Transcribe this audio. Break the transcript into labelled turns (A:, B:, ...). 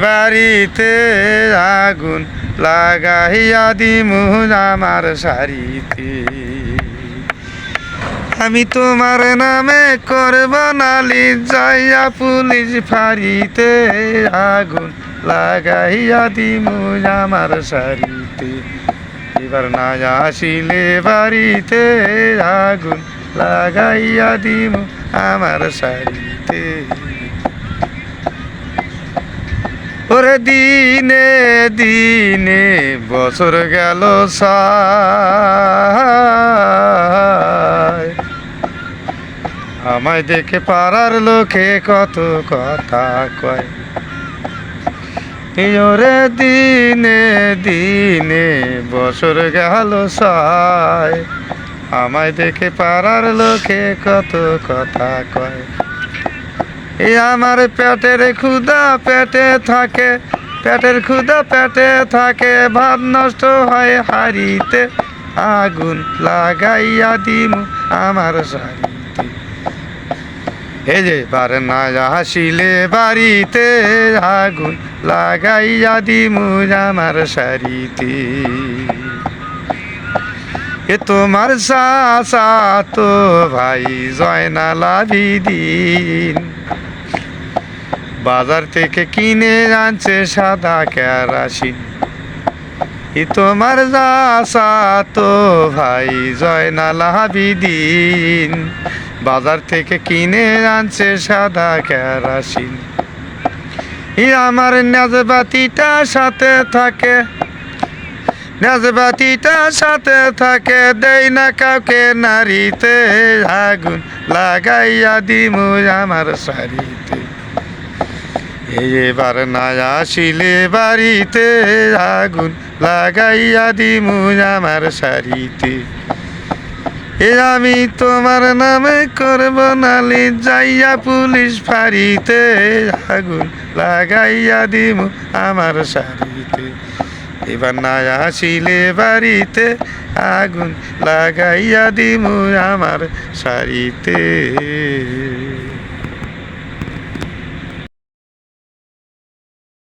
A: বাড়িতে আগুন লাগাইয়া দিমু আমার শাড়িতে। আমি তোমার নামে করব নালি যাইয়া পুলিশ ফাঁড়িতে, আগুন লাগাইয়া দিমু আমার শাড়িতে। এবার না আসিলে বাড়িতে আগুন লাগাইয়া দিমু আমার শাড়িতে। ওরে দিনে দিনে বছর গেল সায়, আমায় দেখে পাড়ার লোকে কত কথা কয়। ওরে দিনে দিনে বছর গেল সায়, আমায় দেখে পাড়ার লোকে কত কথা কয়। এই আমার পেটের ক্ষুধা পেটে থাকে, পেটের ক্ষুধা পেটে থাকে, ভাত নষ্ট হয় হাড়িতে, আগুন লাগাইয়া দিমু আমার শাড়িতে। এই যে বার না আসিলে বাড়িতে আগুন লাগাইয়া দিমু আমার শাড়িতে। এ তোমার চাচাতো ভাই জয়নাল আবেদীন বাজার থেকে কিনে আনছে সাদা কেরাসিন। এ তোমার চাচাতো ভাই জয়নাল আবেদীন বাজার থেকে কিনে আনছে সাদা কেরাসিন। এ আমার নাজবাতিটা সাথে থাকে, নাজবাতিটা সাথে থাকে, দেই না কাউকে নারীতে, আগুন লাগাইয়া দিমু আমার শাড়িতে। এবার না আসিলে বাড়িতে আগুন লাগাইয়া দিমু আমার শাড়িতে। আমি তোমার নামে করব নালি যাইয়া পুলিশ ফাঁড়িতে, আগুন লাগাইয়া দিমু আমার শাড়িতে। এবার না আসিলে বাড়িতে আগুন লাগাইয়া দিমু আমার শাড়িতে।